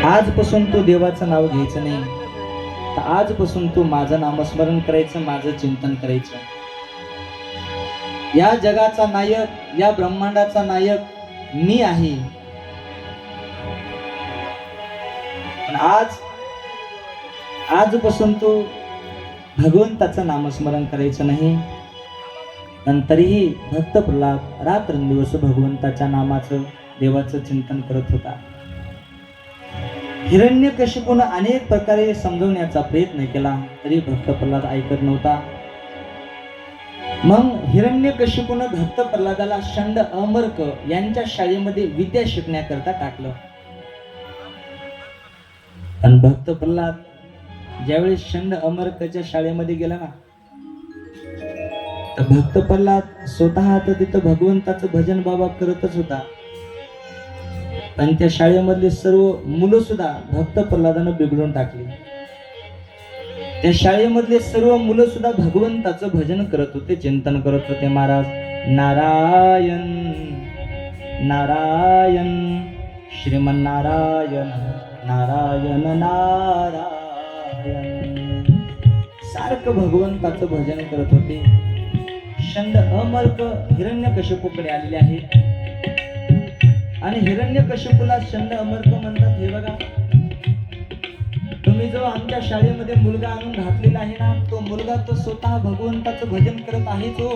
आजपासून तू देवाचं नाव घ्यायचं नाही, तर आजपासून तू माझं नामस्मरण करायचं, माझं चिंतन करायचं. या जगाचा नायक, या ब्रह्मांडाचा नायक मी आहे. पण आजपासून तू भगवंताचं नामस्मरण करायचं नाही. नंतरही भक्त प्रल्हाद रात्रंदिवस भगवंताच्या नामाचं, देवाचं चिंतन करत होता. हिरण्यकशिपूने अनेक प्रकारे समजवण्याचा प्रयत्न केला, तरी भक्त प्रल्हाद ऐकत नव्हता. मग हिरण्यकशिपूने भक्त प्रल्हादाला षंड अमर्क यांच्या शाळेमध्ये विद्या शिकण्याकरता टाकलं. आणि भक्त प्रल्हाद ज्यावेळी षंड अमर्कच्या शाळेमध्ये गेला ना, तर भक्त प्रल्हाद स्वतः तर तिथं भगवंताचं भजन बाबा करतच होता. आणि त्या शाळेमधले सर्व मुलं सुद्धा भक्त प्रल्हादानं बिघडून टाकली. त्या शाळेमधले सर्व मुलं सुद्धा भगवंताचं भजन करत होते, चिंतन करत होते. महाराज नारायण नारायण श्रीमन्नारायण नारायण नारायण सारखं भगवंताचं भजन करत होते. षंड अमर्क हिरण्यकशिपूकडे आलेले आहेत. आणि हिरण्यकशिपूला षंड अमर्क म्हणतात, हे बघा, तुम्ही जो आमच्या शाळेमध्ये मुलगा आणून घातलेला आहे ना, तो मुलगा तो स्वतः भगवंताचं भजन करत आहे तो,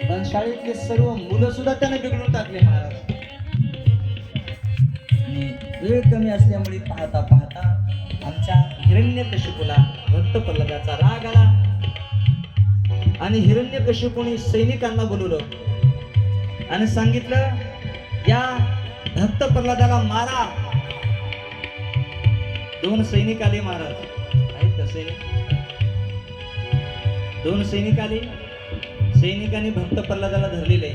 पण शाळेतले सर्व मुलं सुद्धा त्याने बिघडून टाकले महाराज. आणि वेळ कमी असल्यामुळे पाहता पाहता आमच्या हिरण्यकशिपूला भक्त प्रल्हादाचा राग आला. आणि हिरण्यकशिपूने सैनिकांना बोलवलं आणि सांगितलं, या भक्त प्रल्हादाला मारा. दोन सैनिक आले महाराज, आहेत का सैनिक? दोन सैनिक आले. सैनिकांनी भक्त प्रल्हादाला धरलेले.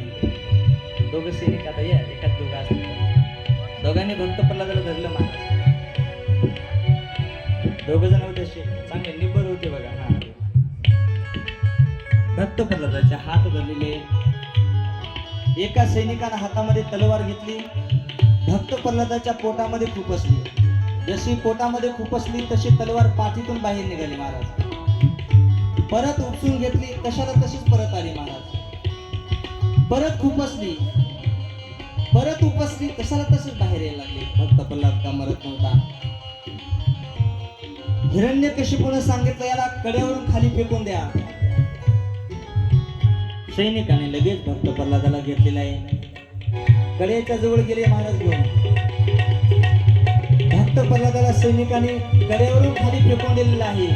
दोघं सैनिक आता या एकाच दोघं असतात. दोघांनी भक्त प्रल्हादाला धरलं महाराज. दोघ जण होते चांगले निब्बर होते बघा. हा, भक्त प्रल्हादाचे हात धरलेले. एका सैनिकाने हातामध्ये तलवार घेतली, भक्त प्रल्हादाच्या पोटामध्ये खुपसली. जशी पोटामध्ये खुपसली तशी तलवार पाठीतून बाहेर निघाली महाराज. परत उपसून घेतली, कशाला तशीच परत आली महाराज. परत खुपसली, परत उपसली, कशाला तशीच बाहेर यायला लागली. भक्त प्रल्हाद का मरत नव्हता. हिरण्यकशिपूने सांगितलं, याला कड्यावरून खाली फेकून द्या. सैनिकाने लगेच भक्त प्रल्हादाला घेतलेला आहे. कड्याच्या जवळ गेले महाराज घेऊन. भक्त प्रल्हादाला सैनिकाने कड्यावरून खाली फेकून दिलेलं आहे.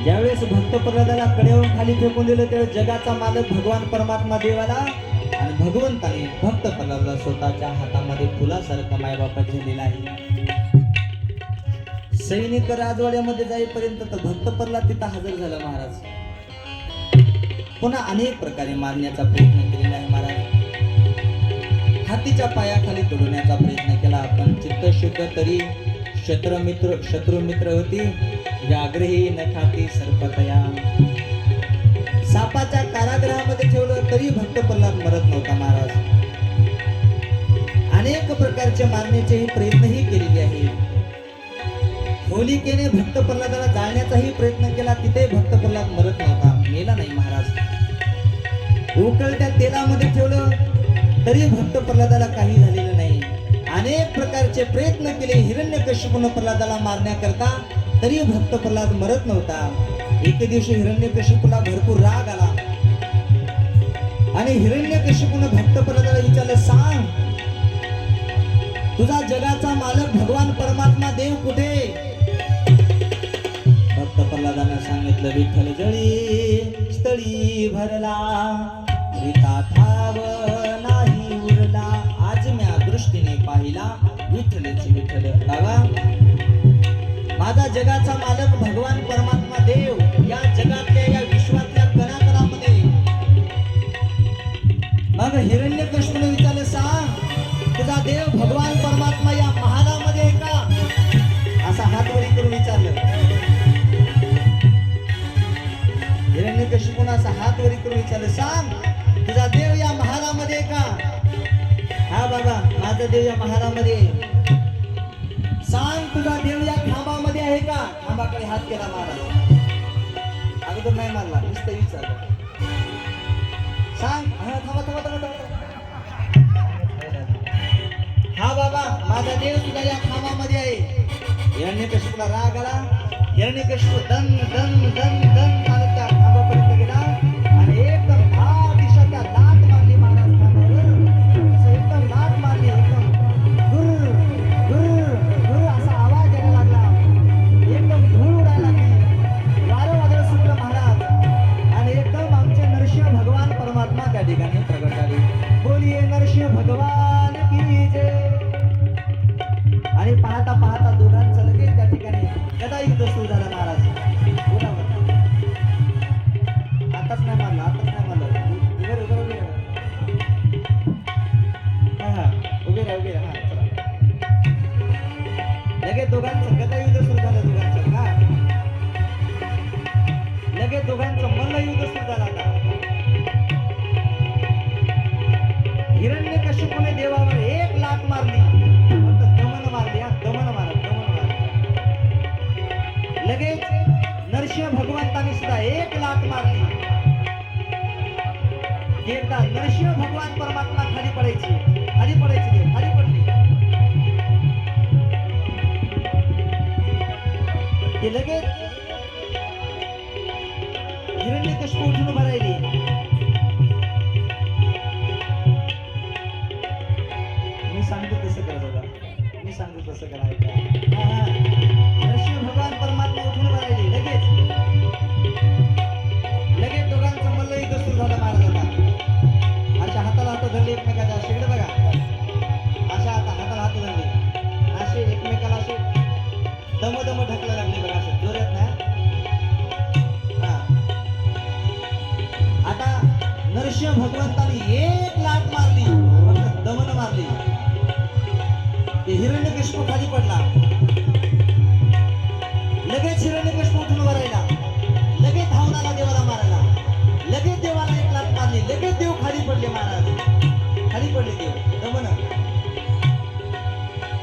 ज्यावेळेस भक्त प्रल्हादाला कड्यावरून खाली फेकून दिलं, त्यावेळेस जगाचा मालक भगवान परमात्मा देवाला आणि भगवंताने भक्त प्रल्हादाला स्वतःच्या हातामध्ये फुलासारखं मायबापा झेलेला आहे. सैनिक राजवाड्यामध्ये जाईपर्यंत तर भक्त प्रल्हाद तिथं हजर झाला महाराज. पुन्हा अनेक प्रकारे मारण्याचा प्रयत्न केलेला आहे महाराज. हातीच्या पायाखाली तोडण्याचा प्रयत्न केला, पण चित्त शुद्ध तरी शत्रू मित्र होती. व्याघ्रही न खाती सर्पतया. सापाच्या कारागृहामध्ये ठेवलं तरी भक्त प्रल्हाद मरत नव्हता महाराज. अनेक प्रकारचे मारण्याचेही प्रयत्नही केलेले आहेत. होलिकेने भक्त प्रल्हादाला जाळण्याचाही प्रयत्न केला, तिथे भक्त प्रल्हाद मरत नव्हता, मेला नाही महाराज. उकळत्या तेलामध्ये ठेवलं तरी भक्त प्रल्हादाला काही झालेलं नाही. अनेक प्रकारचे प्रयत्न केले हिरण्यकशिपूने प्रल्हादाला मारण्याकरता, तरी भक्त प्रल्हाद मरत नव्हता. एके दिवशी हिरण्यकशिपूला भरपूर राग आला आणि हिरण्यकशिपूने भक्त प्रल्हादाला विचारलं, सांग, तुझा जगाचा मालक भगवान परमात्मा देव कुठे? भक्त प्रल्हादानं सांगितलं, विठ्ठल जळी स्थळी भरला, विता ठाव नाही उरला. आज म्या दृष्टीने पाहिला विठ्ठलची विठ्ठल. बाबा, माझा जगाचा मालक भगवान परमात्मा देव या जगातल्या, या विश्वातल्या कणाकणामध्ये. मग हिरण्यकशिपूने विचारलं, सांग, तुझा देव भगवान परमात्मा या महालामध्ये आहे का? असा हात वरी करून विचारलं. हिरण्यकशिपूने असा हात वरी करून विचारलं, सांग, तुझा देव या महालामध्ये आहे का? हा बाबा, माझा देव या महालामध्ये. हात केला महाराज. अगोदर नाही मारला, नुसतं विचारलं. सांग. हा थांबा थांबा थांबा थांबा. हा बाबा, माझा देव सुद्धा या खांबामध्ये आहे. हिरण्यकशिपूला राग आला. हिरण्यकशिपू दन दन दन दन चालत त्या खांबापर्यंत गेला आणि एकदम 10 दिशा त्या लाट मारली महाराज खांबावर. असं एकदम लाट मारली, एकदम गुर गुर गुर असा आवाज यायला लागला. एकदम धूळ उडायला लागली. वारं वादळ सुटलं महाराज आणि एकदम आमचे नरसिंह भगवान परमात्मा त्या ठिकाणी प्रगट झाले. बोलिये नरसिंह भगवान की जय. आणि पाहता पाहता दोघांचं लगेच त्या ठिकाणी गदा युद्ध सुरू झालं महाराज. बोला बरं. आताच नाही मारलं, आताच नाही मारलं. उभे राहा, उभे राहा. हा हा, उभे राहा, उभे राहा. हा, चला. लगेच दोघांचं गदा युद्ध सुरू झालं. दोघांचं का लगेच दोघांचं मल्ल युद्ध सुरू झालं. आता हिरण्यकशिपूने देवावर एक लाट मारली. दमन मारली. हा, दमन मारली, दमन मारली. लगेच नरसिंह भगवंताने सुद्धा एक लाट मारली. एकदा नरसिंह भगवान परमात्मा खाली पडायची, खाली पडायची, देव खाली पडली. ते लगेच हिरण्यकशिपू उठून उभा राहिली. मी सांगतो तसं करा दादा, मी सांगतो तसं करा. नरसिंह भगवान परमात्मा उठून उभा राहिली. लगेच लगेच दोघांचं मल्ल युद्ध सुरू झालं महाराजांना. अशा हाताला हात धरले एकमेकाच्या. शेगडे बघा, अशा हाताला हात धरले, असे एकमेकाला असे दम दम ढकला लागले बघा. असं जोरात ना. हा, आता नरसिंह भगवंताने एक लाट मारली, दमन मारली. ते हिरण्यकशिपू खाली पडला. लगेच हिरण्यकशिपू उठून उभा राहिला. लगेच धावून आला देवाला मारायला. लगेच देवाला एक लाट मारली. लगेच देव खाली पडले महाराज. खाली पडले देव. दमन.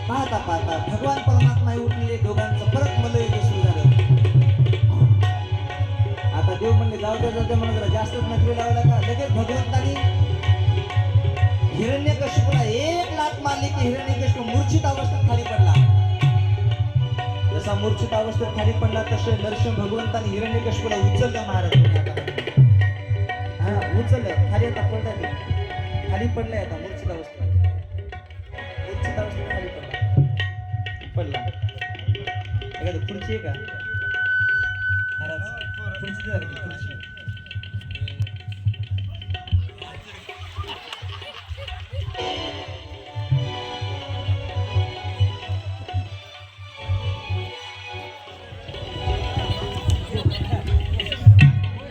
पाहता पाहता भगवान परमात्मा उठलेले. दोघांचं परत मल्लयुद्ध सुरू झालं. आता देव म्हणले जाऊ द्या जाऊ द्या म्हणून जरा जास्तच नजरे लावला का. लगेच भगवंतानी हिरण्यकशिपूला एक लाट मारली की हिरण्यकशिपू मूर्छित अवस्थेत खाली पडला. जसा मूर्छित अवस्थेत खाली पडला तसे नरसिंह भगवंताने हिरण्यकशिपूला उचललं महाराज. हा, उचललं खाली. आता पडला ते खाली पडलाय. आता मूर्छित अवस्थेत, मूर्छित अवस्थेत खाली पडला. एखादी खुर्ची आहे का महाराज? खुर्ची खुर्ची